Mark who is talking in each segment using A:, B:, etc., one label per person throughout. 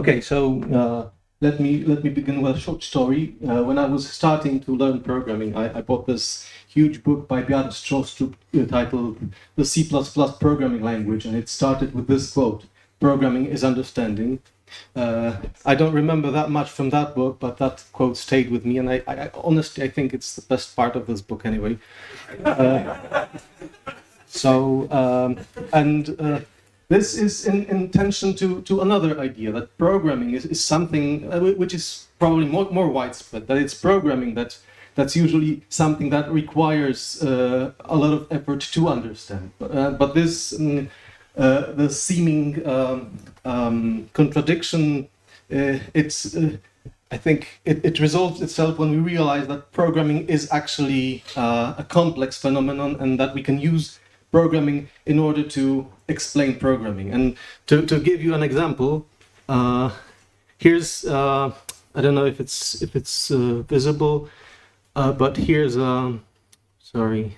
A: Okay, so let me begin with a short story. When I was starting to learn programming, I bought this huge book by Bjarne Stroustrup titled "The C++ Programming Language," and it started with this quote: "Programming is understanding." I don't remember that much from that book, but that quote stayed with me, and I honestly I think it's the best part of this book anyway. This is in tension to another idea that programming is something which is probably more widespread. That it's programming that's usually something that requires a lot of effort to understand. But this the seeming contradiction, I think it resolves itself when we realize that programming is actually a complex phenomenon, and that we can use programming in order to explain programming. And to give you an example, here's I don't know if it's visible, but here's sorry.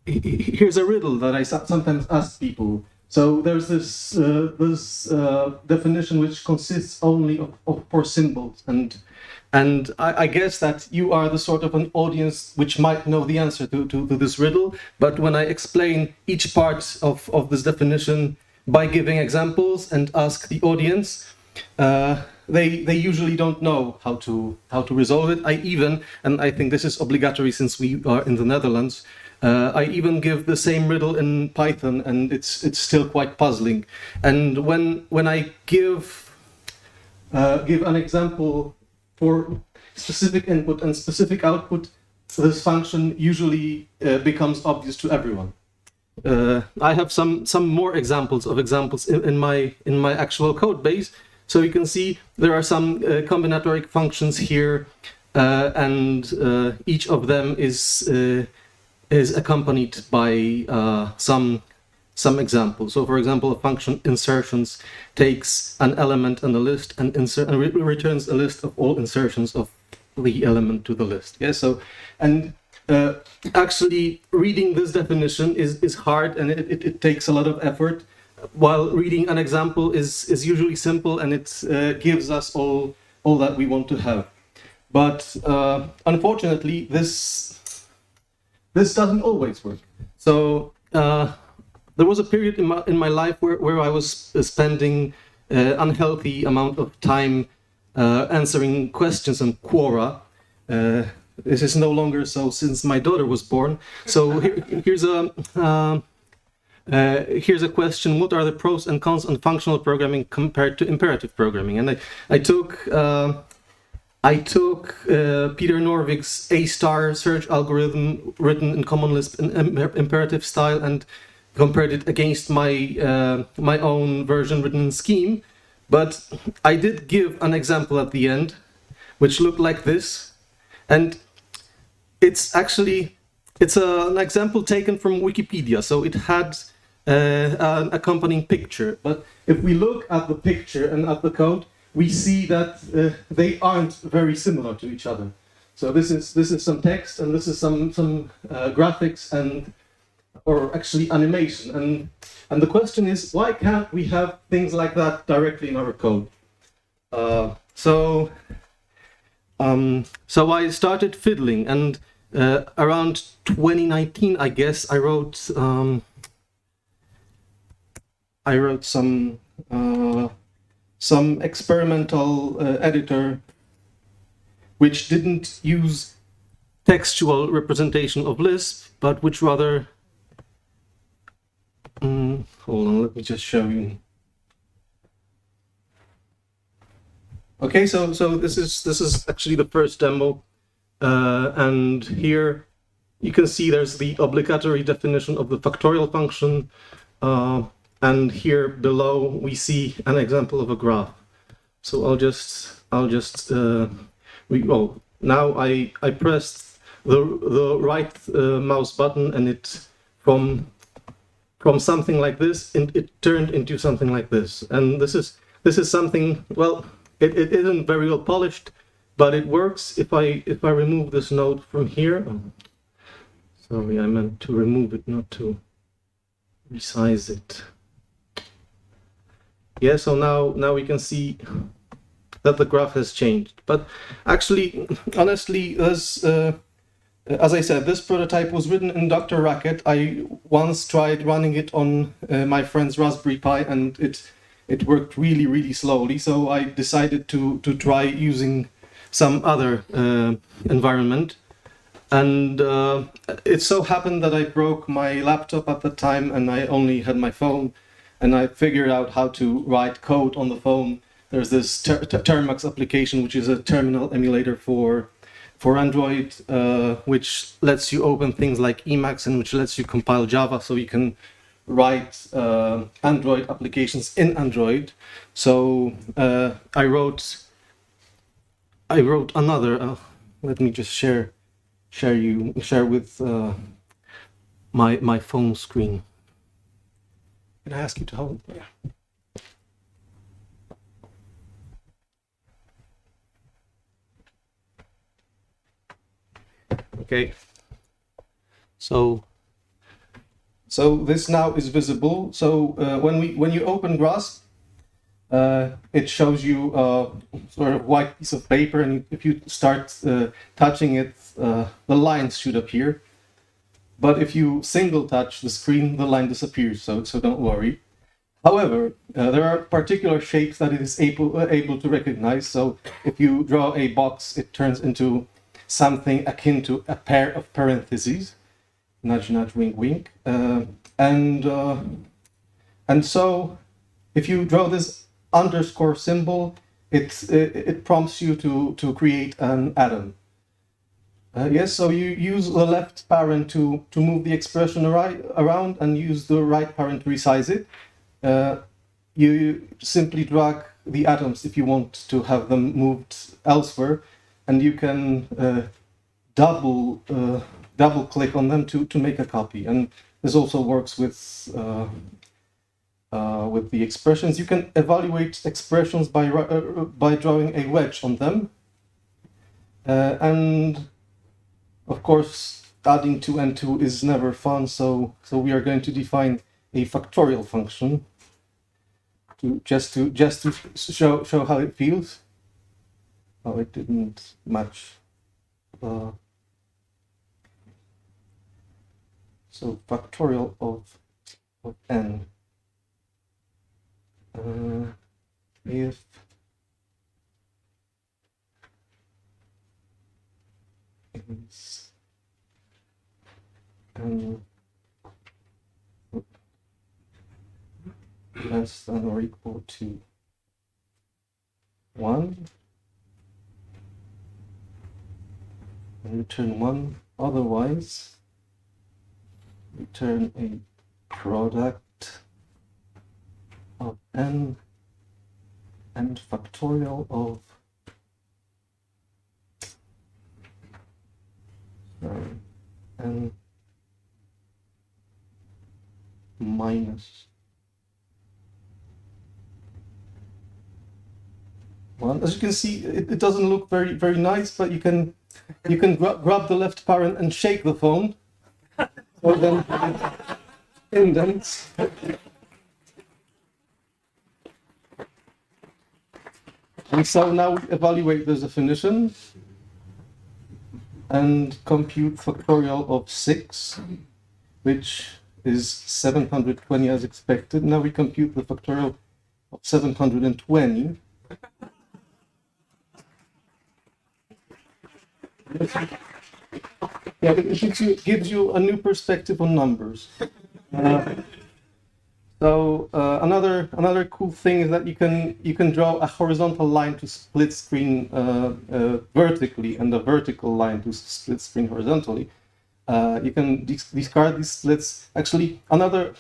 A: Here's a riddle that I sometimes ask people. So there's this definition which consists only of 4 symbols, and I guess that you are the sort of an audience which might know the answer to this riddle. But when I explain each part of this definition by giving examples and ask the audience, they usually don't know how to resolve it. And I think this is obligatory since we are in the Netherlands, I even give the same riddle in Python, and it's still quite puzzling. And when I give an example for specific input and specific output, this function usually becomes obvious to everyone. I have some more examples in my actual code base. So you can see there are some combinatoric functions here, and each of them is accompanied by some examples. So, for example, a function insertions takes an element in the list and returns a list of all insertions of the element to the list. Yeah. So, and actually reading this definition is hard, and it takes a lot of effort. While reading an example is usually simple, and it gives us all that we want to have. But unfortunately, this doesn't always work. So there was a period in my life where I was spending unhealthy amount of time answering questions on Quora. This is no longer so since my daughter was born. So here's a question: what are the pros and cons on functional programming compared to imperative programming? And I took Peter Norvik's A* search algorithm written in Common Lisp in imperative style and compared it against my own version written in Scheme. But I did give an example at the end, which looked like this, and it's an example taken from Wikipedia, so it had an accompanying picture. But if we look at the picture and at the code, we see that they aren't very similar to each other. So this is some text, and this is some graphics or actually animation. And the question is, why can't we have things like that directly in our code? So I started fiddling, and around 2019, I guess, I wrote some experimental editor which didn't use textual representation of Lisp, but which rather hold on, let me just show you. Okay, so this is actually the first demo, and here you can see there's the obligatory definition of the factorial function. And here below we see an example of a graph. So I'll just now I pressed the right mouse button, and it from something like this, and it turned into something like this. And this is something, well, it isn't very well polished, but it works. If I remove this node from here, Sorry, I meant to remove it, not to resize it. Yeah, so now we can see that the graph has changed. But actually, honestly, as I said, this prototype was written in Dr. Racket. I once tried running it on my friend's Raspberry Pi, and it worked really, really slowly. So I decided to try using some other environment. And it so happened that I broke my laptop at the time, and I only had my phone. And I figured out how to write code on the phone. There's this Termax application, which is a terminal emulator for Android, which lets you open things like Emacs and which lets you compile Java, so you can write Android applications in Android. So I wrote another. Let me just share with my phone screen. Can I ask you to hold? Yeah. Okay. So this now is visible. So when you open Grasp, it shows you a sort of white piece of paper, and if you start touching it, the lines should appear. But if you single touch the screen, the line disappears. So don't worry. However, there are particular shapes that it is able to recognize. So if you draw a box, it turns into something akin to a pair of parentheses. Nudge, nudge, wink, wink. And so if you draw this underscore symbol, it prompts you to create an atom. Yes, so you use the left parent to move the expression around and use the right parent to resize it. You simply drag the atoms if you want to have them moved elsewhere, and you can double click on them to make a copy. And this also works with the expressions. You can evaluate expressions by drawing a wedge on them, and of course, adding 2 and 2 is never fun, so we are going to define a factorial function just to show how it feels. Oh, it didn't match. So factorial of n. If is less than or equal to 1, and return 1. Otherwise, return a product of n and factorial of n minus 1. As you can see, it doesn't look very, very nice, but you can grab the left parent and shake the phone, so then it indents. And so now we evaluate the definition and compute factorial of 6, which is 720 as expected. Now we compute the factorial of 720. Yeah, it gives you a new perspective on numbers. Another cool thing is that you can draw a horizontal line to split screen vertically and a vertical line to split screen horizontally. You can discard these splits. Actually, another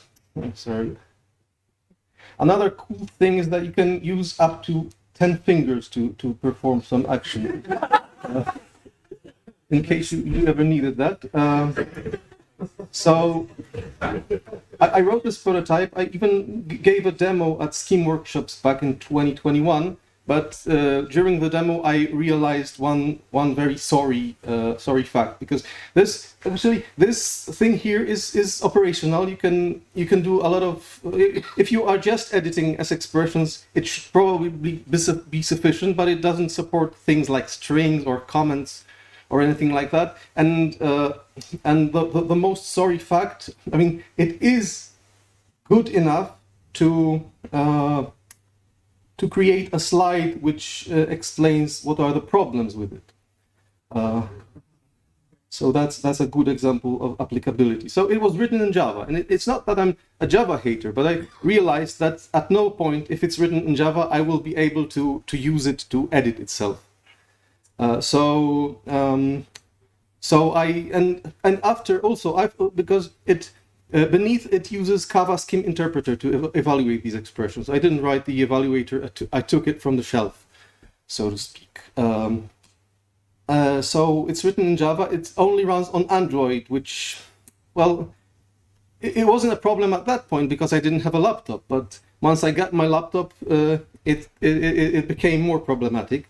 A: cool thing is that you can use up to 10 fingers to perform some action. In case you ever needed that. So I wrote this prototype. I even gave a demo at Scheme Workshops back in 2021. But during the demo, I realized one very sorry fact, because this thing here is operational. You can do a lot of, if you are just editing as expressions, it should probably be sufficient, but it doesn't support things like strings or comments or anything like that. And the most sorry fact, I mean, it is good enough to create a slide which explains what are the problems with it. So that's a good example of applicability. So it was written in Java, and it's not that I'm a Java hater, but I realized that at no point, if it's written in Java, I will be able to use it to edit itself. So I and after also because it beneath it uses Kava scheme interpreter to evaluate these expressions. I didn't write the evaluator. I took it from the shelf, so to speak. So it's written in Java. It only runs on Android, which, well, it wasn't a problem at that point because I didn't have a laptop. But once I got my laptop, it became more problematic.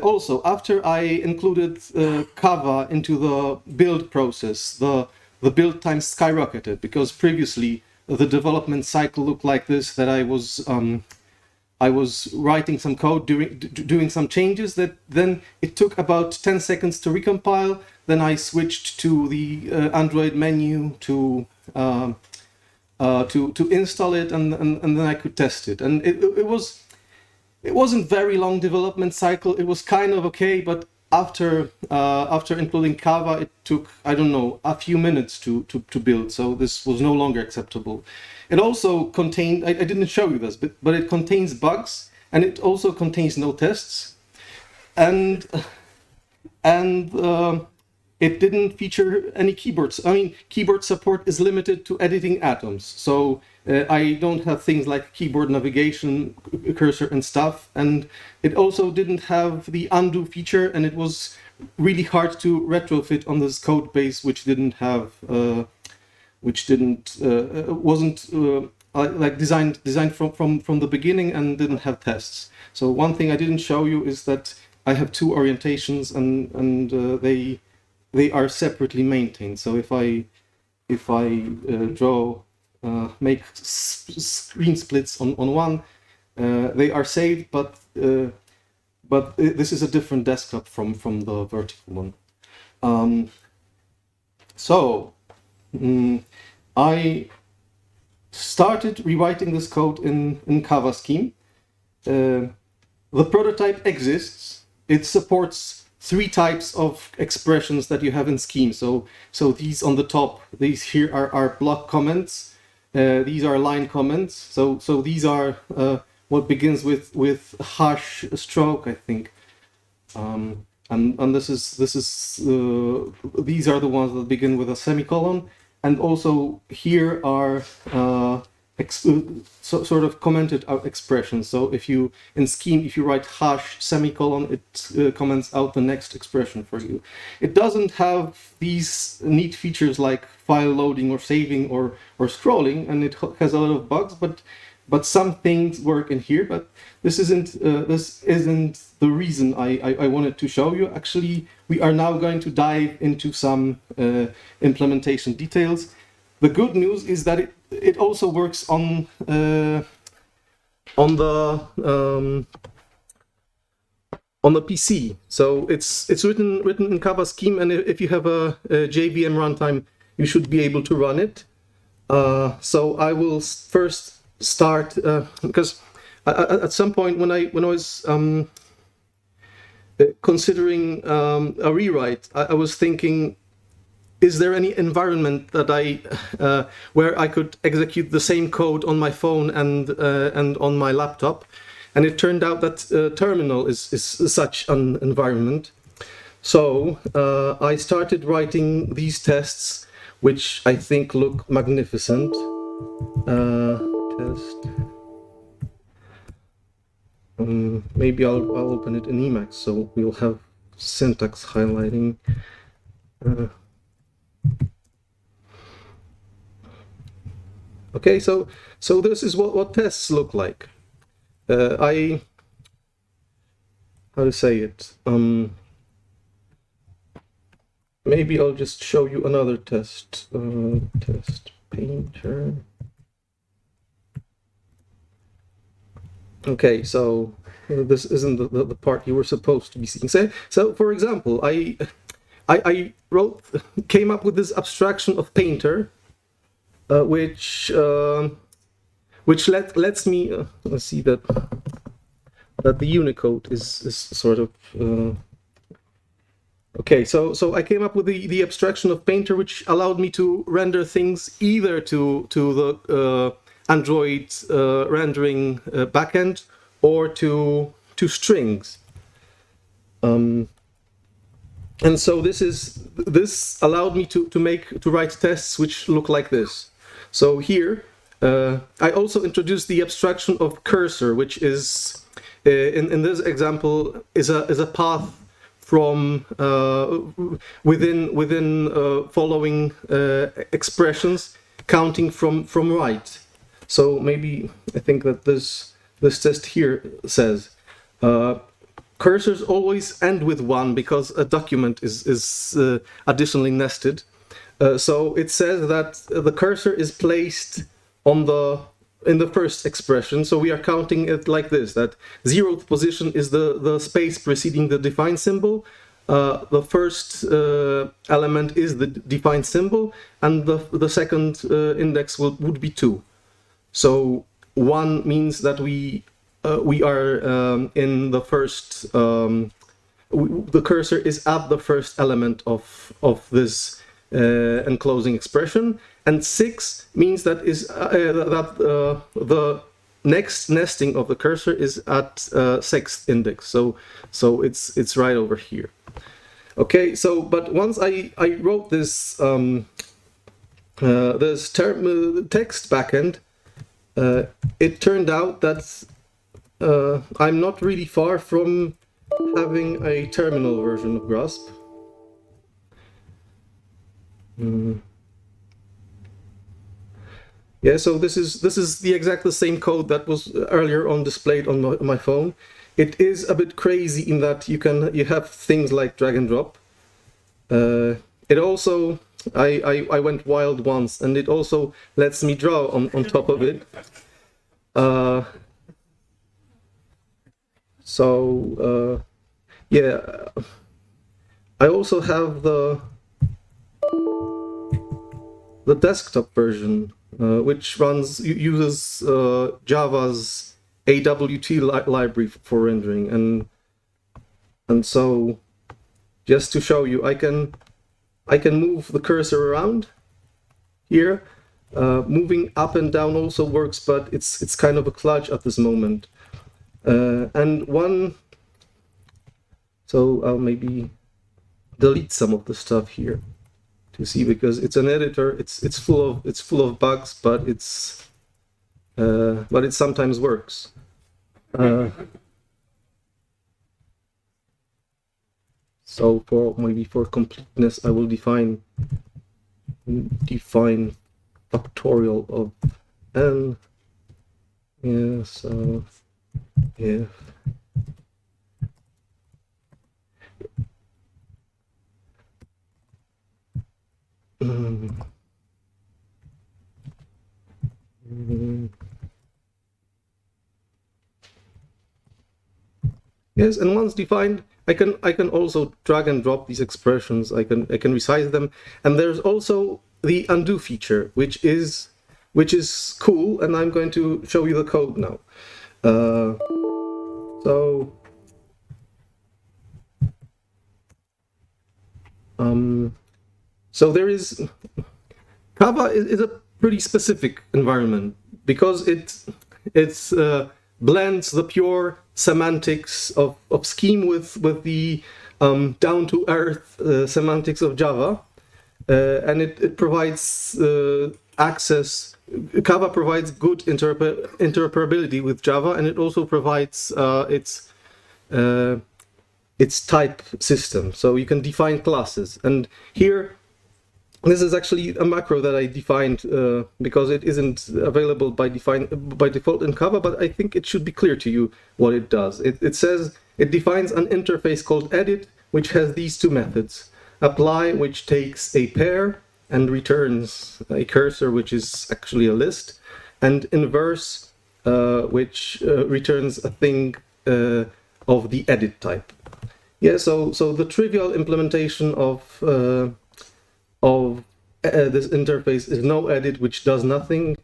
A: Also, after I included Kava into the build process, the build time skyrocketed, because previously the development cycle looked like this: that I was writing some code, doing some changes, that then it took about 10 seconds to recompile. Then I switched to the Android menu to install it, and then I could test it. And it wasn't very long development cycle. It was kind of okay, but after including Kava, it took, I don't know, a few minutes to build. So this was no longer acceptable. It also contained, I didn't show you this, but it contains bugs, and it also contains no tests, and it didn't feature any keyboards. I mean, keyboard support is limited to editing atoms. So I don't have things like keyboard navigation, cursor and stuff. And it also didn't have the undo feature, and it was really hard to retrofit on this code base, which wasn't like designed from the beginning and didn't have tests. So one thing I didn't show you is that I have two orientations, and they are separately maintained. So if I make screen splits on one, they are saved, but this is a different desktop from the vertical one. I started rewriting this code in Kava scheme. The prototype exists. It supports 3 types of expressions that you have in scheme. So these on the top, these here are block comments. These are line comments. So these are what begins with hash stroke, I think. And this is these are the ones that begin with a semicolon. And also here are sort of commented out expressions. So if you in scheme, if you write hash semicolon, it comments out the next expression for you. It doesn't have these neat features like file loading or saving or scrolling, and it has a lot of bugs. But some things work in here. But this isn't the reason I wanted to show you. Actually, we are now going to dive into some implementation details. The good news is that it also works on the PC. So it's written in Kava scheme, and if you have a JVM runtime, you should be able to run it. So I will first start because at some point when I was considering a rewrite, I was thinking, is there any environment that where I could execute the same code on my phone and on my laptop? And it turned out that Terminal is such an environment. So I started writing these tests, which I think look magnificent. Test. Maybe I'll open it in Emacs, so we'll have syntax highlighting. Okay, so this is what tests look like. I how to say it. Maybe I'll just show you another test. Test painter. Okay, so this isn't the part you were supposed to be seeing. So for example, I came up with this abstraction of painter, which lets me let's see that the Unicode is sort of okay. So I came up with the abstraction of painter, which allowed me to render things either to the Android rendering backend or to strings. And so this allowed me to write tests which look like this. So here I also introduced the abstraction of cursor, which is in this example is a path from within following expressions counting from right. So maybe I think that this test here says cursors always end with 1 because a document is additionally nested. So it says that the cursor is placed in the first expression. So we are counting it like this: that 0th position is the space preceding the defined symbol. The first element is the defined symbol, and the second index would be 2. So 1 means that we are in the first. The cursor is at the first element of this enclosing expression, and 6 means that the next nesting of the cursor is at 6th index. So it's right over here. Okay. So but once I wrote this this text backend. It turned out that I'm not really far from having a terminal version of Grasp. Yeah, so this is the exactly same code that was earlier on displayed on my phone. It is a bit crazy in that you have things like drag and drop. It also I went wild once, and it also lets me draw on top of it. Yeah, I also have the desktop version, which uses Java's AWT library for rendering, and so just to show you, I can move the cursor around here. Moving up and down also works, but it's kind of a kludge at this moment. So I'll maybe delete some of the stuff here to see, because it's an editor. It's full of bugs, but it sometimes works. So for completeness, I will define factorial of n. Yeah, so if yes, and once defined, I can also drag and drop these expressions. I can resize them, and there's also the undo feature, which is cool, and I'm going to show you the code now. So there is Java is a pretty specific environment because it blends the pure semantics of Scheme with the down-to-earth semantics of Java, and it provides access. Java provides good interoperability with Java, and it also provides its type system, so you can define classes. And here, this is actually a macro that I defined because it isn't available by default in Java, but I think it should be clear to you what it does. It says it defines an interface called edit, which has these two methods. Apply, which takes a pair and returns a cursor, which is actually a list, and inverse, which returns a thing of the edit type. Yeah, so the trivial implementation of this interface is no edit, which does nothing,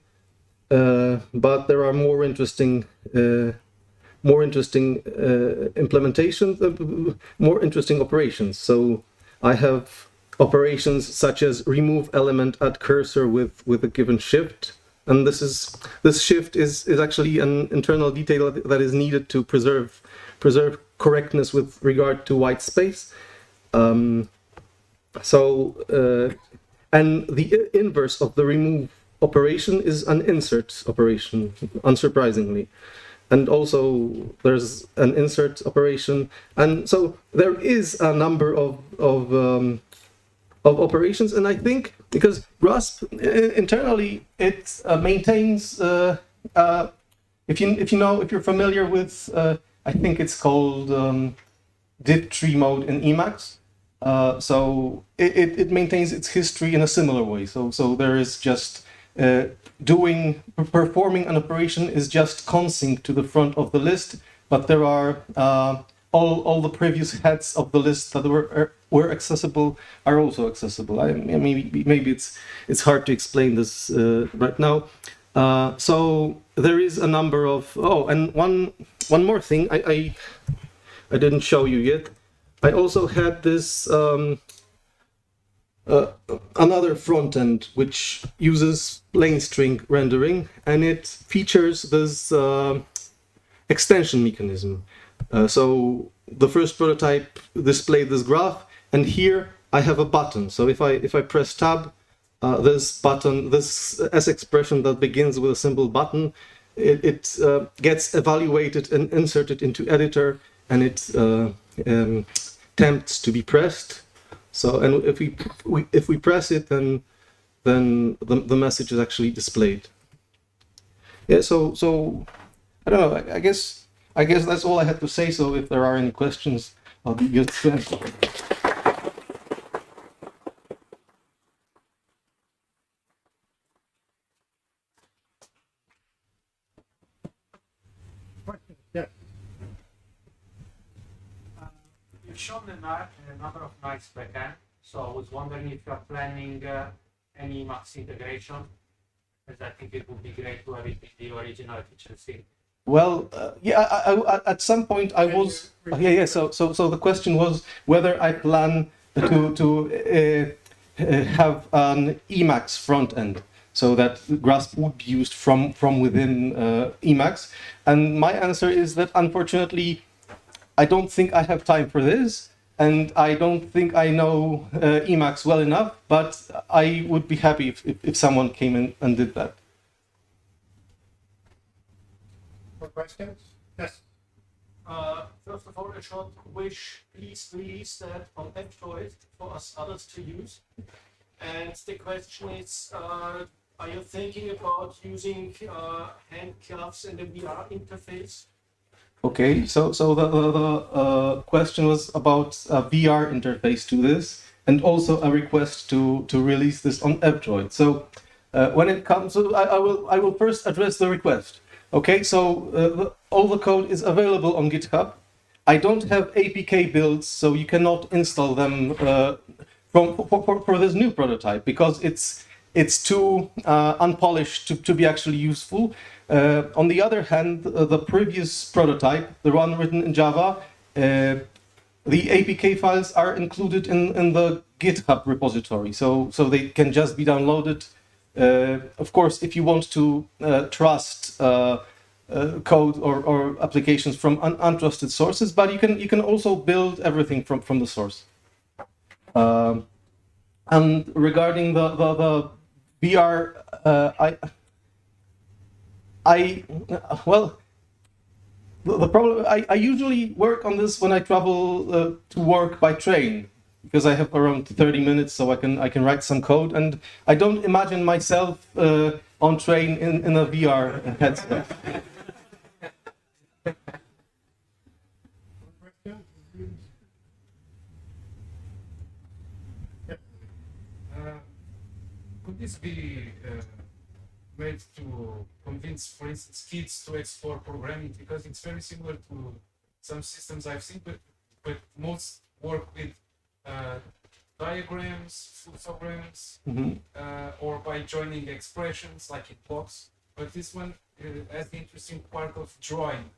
A: but there are more interesting implementations, more interesting operations. So I have operations such as remove element at cursor with a given shift, and this shift is actually an internal detail that is needed to preserve correctness with regard to white space. And the inverse of the remove operation is an insert operation, unsurprisingly. And also there's an insert operation. And so there is a number of operations. And I think because Grasp internally, it maintains, if you're familiar with, I think it's called div tree mode in Emacs. So it maintains its history in a similar way. So there is just performing an operation is just consync to the front of the list, but there are all the previous heads of the list that were accessible are also accessible. Maybe it's hard to explain this right now. So there is a number of and one more thing I didn't show you yet. I also had this another front end which uses plain string rendering, and it features this extension mechanism. So the first prototype displayed this graph, and here I have a button. So if I press tab, this button, this S expression that begins with a simple button, it gets evaluated and inserted into editor, and it tempts to be pressed. So, and if we press it, then the message is actually displayed. Yeah. So I don't know. I guess that's all I had to say. So if there are any questions, I'll be good to answer.
B: Yeah. You've shown a number of nice backend, so I was wondering if you're planning any Emacs integration, as I think it would be great to have it in the original efficiency.
A: Well, I at some point I was So the question was whether I plan to have an Emacs front end, so that Grasp would be used from within Emacs, and my answer is that unfortunately I don't think I have time for this, and I don't think I know Emacs well enough, but I would be happy if someone came in and did that.
C: More questions? Yes.
B: First of all, a short wish, please release that on Android for us others to use. And the question is, are you thinking about using handcuffs in the VR interface?
A: Okay, so the question was about a VR interface to this, and also a request to release this on Android. So when it comes to, I will first address the request. Okay, so all the code is available on GitHub. I don't have APK builds, so you cannot install them for this new prototype, because it's too unpolished to be actually useful. On the other hand, the previous prototype, the one written in Java, the APK files are included in the GitHub repository, so they can just be downloaded. Of course, if you want to trust code or applications from untrusted sources, but you can also build everything from the source. And regarding the VR, the problem, I usually work on this when I travel to work by train, because I have around 30 minutes, so I can write some code, and I don't imagine myself on train in a VR headset.
D: this be made to convince, for instance, kids to explore programming? Because it's very similar to some systems I've seen, but most work with diagrams, fluxograms, or by joining expressions like in blocks. But this one has the interesting part of drawing.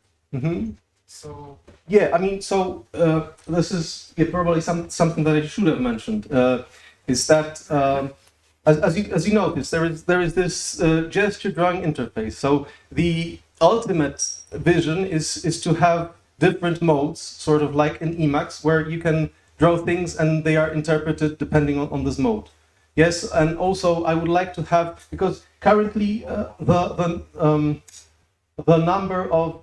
D: So
A: yeah, I mean, so this is probably something that I should have mentioned. Is that as you notice, there is this gesture drawing interface. So the ultimate vision is to have different modes, sort of like in Emacs, where you can draw things and they are interpreted depending on this mode. Yes, and also I would like to have, because currently the number of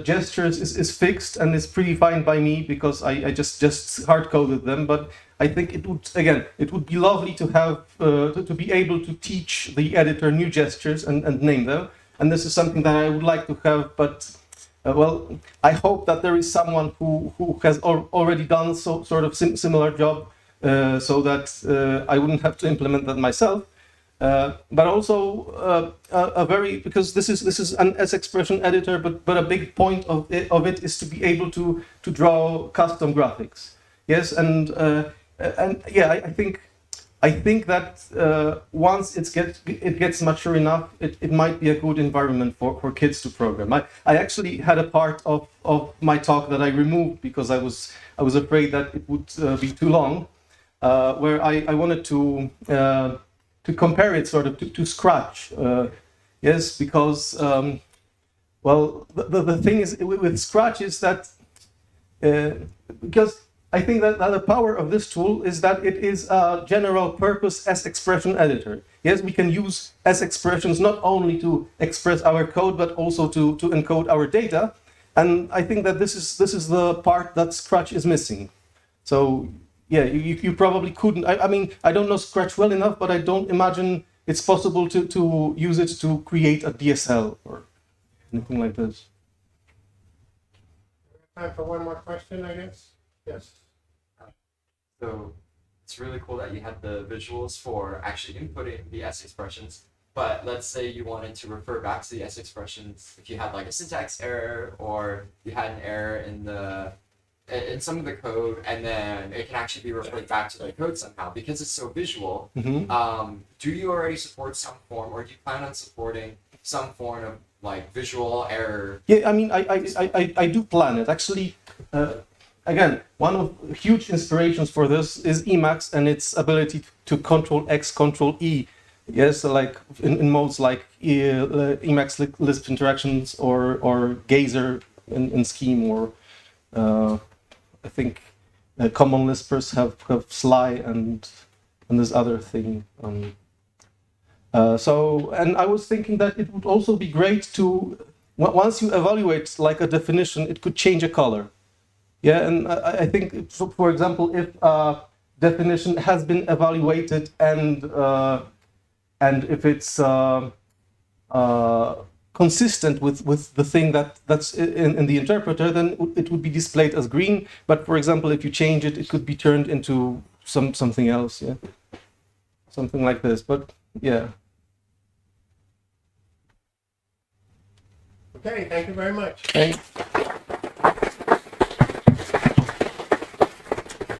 A: gestures is fixed and is pretty fine by me because I just hard coded them. But I think it would be lovely to have to be able to teach the editor new gestures and name them. And this is something that I would like to have, but well, I hope that there is someone who has already done sort of similar job, so that I wouldn't have to implement that myself. But also because this is an S expression editor, but a big point of it is to be able to draw custom graphics. Yes, and yeah, I think that once it gets mature enough, it might be a good environment for kids to program. I actually had a part of my talk that I removed because I was afraid that it would be too long, where I wanted to compare it sort of to Scratch. Yes, because well, the thing is with Scratch is that because I think that the power of this tool is that it is a general purpose S expression editor. Yes, we can use S expressions not only to express our code, but also to encode our data. And I think that this is the part that Scratch is missing. So yeah, you probably couldn't. I mean, I don't know Scratch well enough, but I don't imagine it's possible to use it to create a DSL or anything like this.
C: Time for one more question, I guess. Yes.
E: So it's really cool that you had the visuals for actually inputting the S expressions. But let's say you wanted to refer back to the S expressions if you had like a syntax error or you had an error in some of the code, and then it can actually be referred back to the code somehow because it's so visual. Do you already support some form, or do you plan on supporting some form of like visual error?
A: Yeah, I mean, I do plan it. Actually, again, one of the huge inspirations for this is Emacs and its ability to control X, control E. Yes, like in modes like Emacs Lisp interactions or Gazer in Scheme, or I think common Lispers have Sly and this other thing. So, and I was thinking that it would also be great to, once you evaluate like a definition, it could change a color. Yeah, and I think, for example, if a definition has been evaluated and if it's consistent with the thing that's in the interpreter, then it would be displayed as green. But for example, if you change it, it could be turned into something else. Yeah, something like this. But yeah.
C: Okay, thank you very much.
A: Thanks.